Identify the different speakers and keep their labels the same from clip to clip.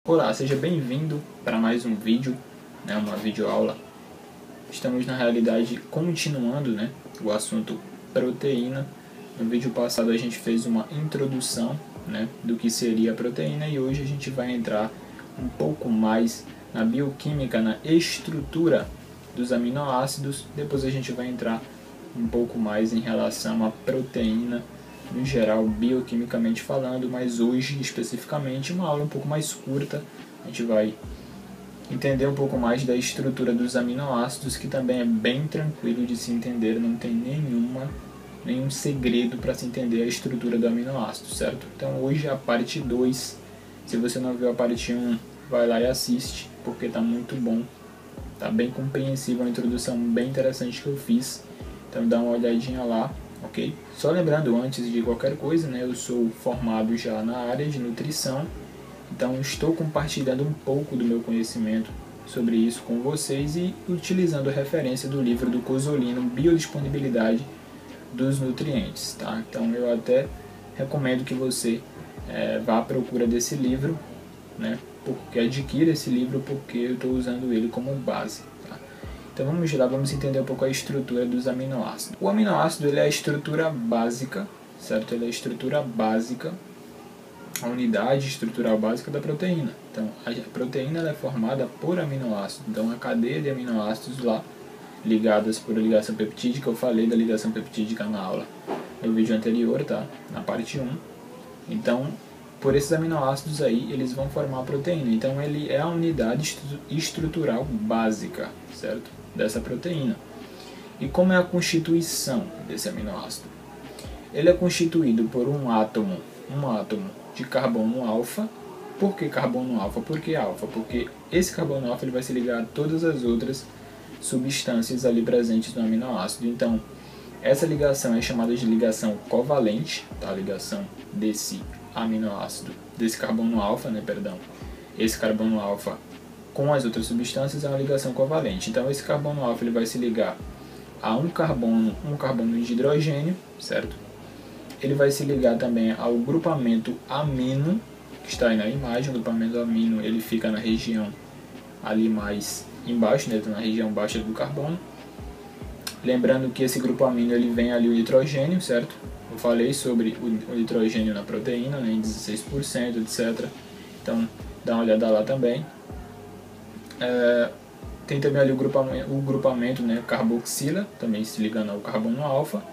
Speaker 1: Olá, seja bem-vindo para mais um vídeo, uma videoaula. Estamos na realidade continuando o assunto proteína. No vídeo passado a gente fez uma introdução do que seria a proteína e hoje a gente vai entrar um pouco mais na bioquímica, na estrutura dos aminoácidos. Depois a gente vai entrar um pouco mais em relação à proteína no geral, bioquimicamente falando, mas hoje especificamente uma aula um pouco mais curta. A gente vai entender um pouco mais da estrutura dos aminoácidos, que também é bem tranquilo de se entender, não tem nenhum segredo para se entender a estrutura do aminoácido, certo? Então hoje é a parte 2, se você não viu a parte 1, vai lá e assiste, porque está muito bom, está bem compreensível, uma introdução bem interessante que eu fiz, então dá uma olhadinha lá. Ok? Só lembrando, antes de qualquer coisa, eu sou formado já na área de nutrição, então estou compartilhando um pouco do meu conhecimento sobre isso com vocês e utilizando a referência do livro do Cosolino, Biodisponibilidade dos Nutrientes. Tá? Então eu até recomendo que você vá à procura desse livro, porque adquira esse livro, porque eu estou usando ele como base. Então vamos lá, vamos entender um pouco a estrutura dos aminoácidos. O aminoácido ele é a estrutura básica, certo? Ele é a estrutura básica, a unidade estrutural básica da proteína. Então a proteína ela é formada por aminoácidos. Então a cadeia de aminoácidos lá, ligadas por ligação peptídica, eu falei da ligação peptídica na aula, no vídeo anterior, tá? Na parte 1. Então, por esses aminoácidos aí, eles vão formar a proteína. Então ele é a unidade estrutural básica, certo? Dessa proteína. E como é a constituição desse aminoácido? Ele é constituído por um átomo de carbono alfa. Por que carbono alfa? Por que alfa? Porque esse carbono alfa ele vai se ligar a todas as outras substâncias ali presentes no aminoácido. Então, essa ligação é chamada de ligação covalente, tá? A ligação desse aminoácido, desse carbono alfa, esse carbono alfa com as outras substâncias é uma ligação covalente. Então esse carbono alfa ele vai se ligar a um carbono de hidrogênio, certo? Ele vai se ligar também ao grupamento amino, que está aí na imagem. O grupamento amino ele fica na região ali mais embaixo, na região baixa do carbono. Lembrando que esse grupo amino ele vem ali o nitrogênio, certo? Eu falei sobre o nitrogênio na proteína, em 16%, etc. Então dá uma olhada lá também. Tem também ali o grupamento carboxila, também se ligando ao carbono alfa.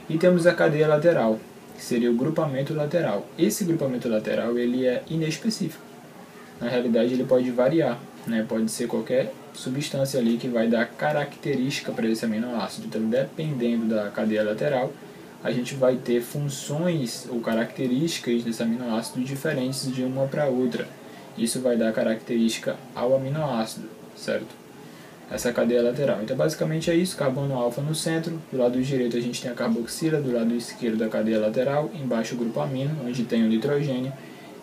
Speaker 1: E temos a cadeia lateral, que seria o grupamento lateral. Esse grupamento lateral ele é inespecífico. Na realidade ele pode variar, pode ser qualquer substância ali que vai dar característica para esse aminoácido. Então, dependendo da cadeia lateral, a gente vai ter funções ou características desse aminoácido diferentes de uma para outra. Isso vai dar característica ao aminoácido, certo? Essa cadeia lateral. Então, basicamente é isso. Carbono alfa no centro. Do lado direito a gente tem a carboxila. Do lado esquerdo a cadeia lateral. Embaixo o grupo amino, onde tem o nitrogênio.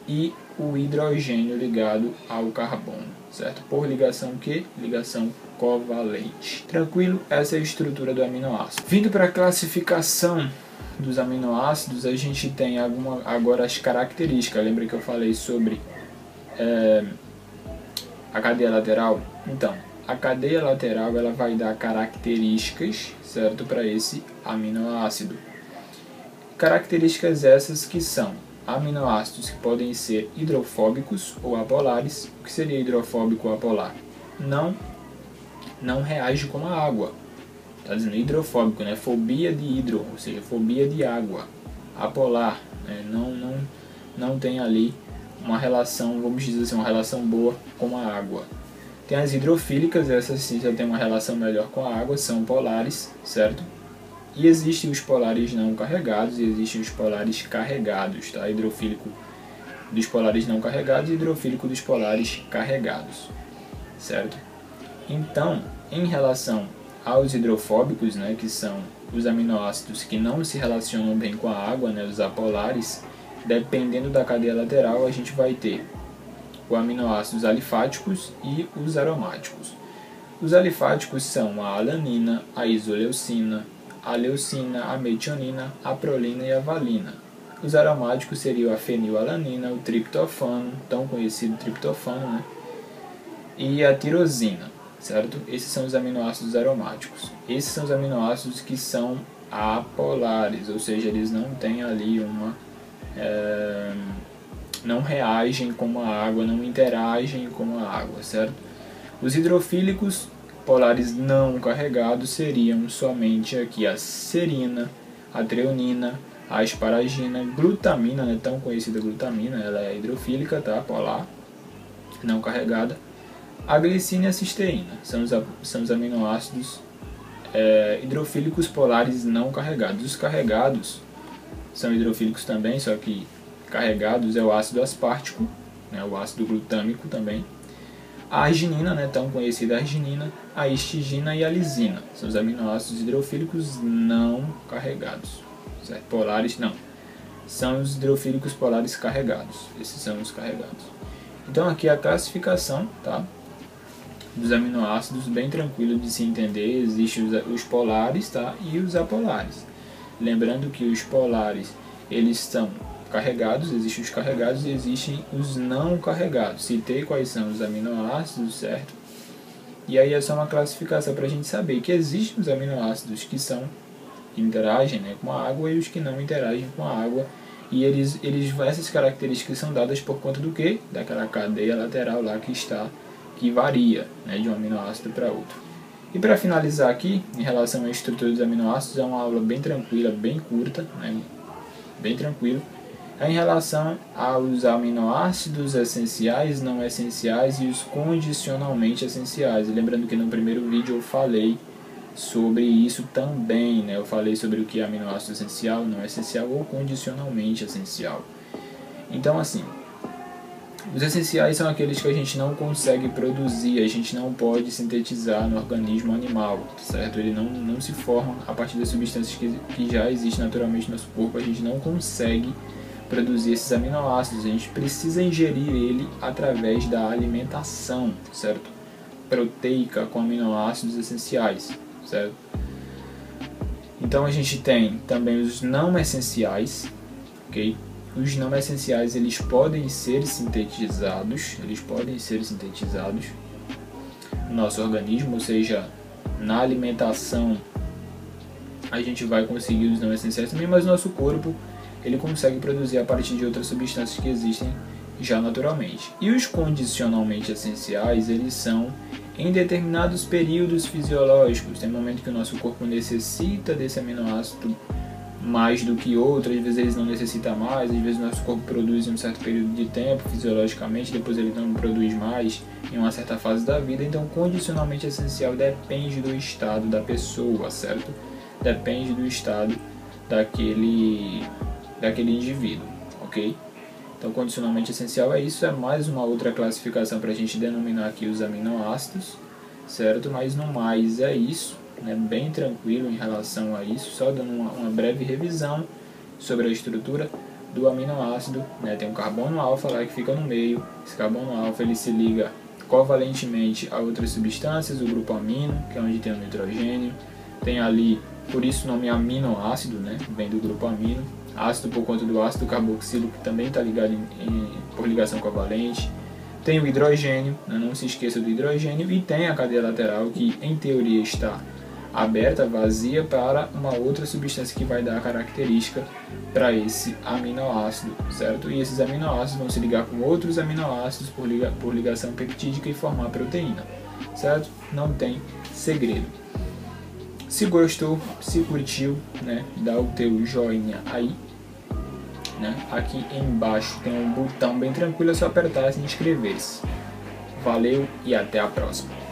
Speaker 1: E o hidrogênio ligado ao carbono, certo? Por ligação que? Ligação covalente. Tranquilo? Essa é a estrutura do aminoácido. Vindo para a classificação dos aminoácidos, a gente tem agora as características. Lembra que eu falei sobre a cadeia lateral? Então, a cadeia lateral ela vai dar características, certo, para esse aminoácido. Características essas que são aminoácidos que podem ser hidrofóbicos ou apolares. O que seria hidrofóbico ou apolar? Não reage com a água. Está dizendo hidrofóbico, fobia de hidro, ou seja, fobia de água. Apolar, não tem ali uma relação, vamos dizer assim, uma relação boa com a água. Tem as hidrofílicas, essas sim já tem uma relação melhor com a água, são polares, certo? E existem os polares não carregados e existem os polares carregados, tá? Hidrofílico dos polares não carregados e hidrofílico dos polares carregados, certo? Então, em relação aos hidrofóbicos, que são os aminoácidos que não se relacionam bem com a água, os apolares, dependendo da cadeia lateral, a gente vai ter os aminoácidos alifáticos e os aromáticos. Os alifáticos são a alanina, a isoleucina, a leucina, a metionina, a prolina e a valina. Os aromáticos seriam a fenilalanina, o triptofano, tão conhecido triptofano, né? E a tirosina, certo? Esses são os aminoácidos aromáticos. Esses são os aminoácidos que são apolares, ou seja, eles não têm ali não reagem com a água, não interagem com a água, certo? Os hidrofílicos polares não carregados seriam somente aqui a serina, a treonina, a asparagina, glutamina, né, tão conhecida glutamina, ela é hidrofílica, tá? Polar, não carregada. A glicina e a cisteína são os aminoácidos hidrofílicos polares não carregados. Os carregados são hidrofílicos também, só que carregados é o ácido aspartico, né, o ácido glutâmico também. A arginina, né, tão conhecida arginina, a histidina e a lisina são os aminoácidos hidrofílicos não carregados. Certo? Polares não, são os hidrofílicos polares carregados. Esses são os carregados. Então aqui a classificação, tá, dos aminoácidos, bem tranquilo de se entender. Existem os polares, tá, e os apolares. Lembrando que os polares eles são carregados, existem os carregados e existem os não carregados. Citei quais são os aminoácidos, certo? E aí é só uma classificação para a gente saber que existem os aminoácidos que interagem, né, com a água e os que não interagem com a água. E essas características são dadas por conta do quê? Daquela cadeia lateral lá que varia, né, de um aminoácido para outro. E para finalizar aqui, em relação à estrutura dos aminoácidos, é uma aula bem tranquila, bem curta, né, bem tranquilo. Em relação aos aminoácidos essenciais, não essenciais e os condicionalmente essenciais. E lembrando que no primeiro vídeo eu falei sobre isso também, né? Eu falei sobre o que é aminoácido essencial, não essencial ou condicionalmente essencial. Então, assim, os essenciais são aqueles que a gente não consegue produzir, a gente não pode sintetizar no organismo animal, certo? Ele não se forma a partir das substâncias que já existem naturalmente no nosso corpo, a gente não consegue produzir esses aminoácidos, a gente precisa ingerir ele através da alimentação, certo? Proteica com aminoácidos essenciais, certo? Então a gente tem também os não essenciais, ok? Os não essenciais eles podem ser sintetizados, no nosso organismo, ou seja, na alimentação a gente vai conseguir os não essenciais também, mas o nosso corpo ele consegue produzir a partir de outras substâncias que existem já naturalmente. E os condicionalmente essenciais, eles são em determinados períodos fisiológicos. Tem momento que o nosso corpo necessita desse aminoácido mais do que outro, às vezes eles não necessitam mais, às vezes o nosso corpo produz em um certo período de tempo fisiologicamente, depois ele não produz mais em uma certa fase da vida. Então, condicionalmente essencial depende do estado da pessoa, certo? Depende do estado daquele indivíduo, ok? Então, condicionalmente essencial é isso, é mais uma outra classificação para a gente denominar aqui os aminoácidos, certo? Mas no mais é isso, né? Bem tranquilo em relação a isso, só dando uma breve revisão sobre a estrutura do aminoácido, né? Tem um carbono alfa lá que fica no meio, esse carbono alfa ele se liga covalentemente a outras substâncias, o grupo amino, que é onde tem o nitrogênio, tem ali, por isso o nome aminoácido, né? Vem do grupo amino. Ácido por conta do ácido carboxílico, que também está ligado por ligação covalente. Tem o hidrogênio, né? Não se esqueça do hidrogênio. E tem a cadeia lateral, que em teoria está aberta, vazia, para uma outra substância que vai dar a característica para esse aminoácido, certo? E esses aminoácidos vão se ligar com outros aminoácidos por ligação peptídica e formar a proteína, certo? Não tem segredo. Se gostou, se curtiu, né? Dá o teu joinha aí. Né? Aqui embaixo tem um botão bem tranquilo, é só apertar e se inscrever-se. Valeu e até a próxima.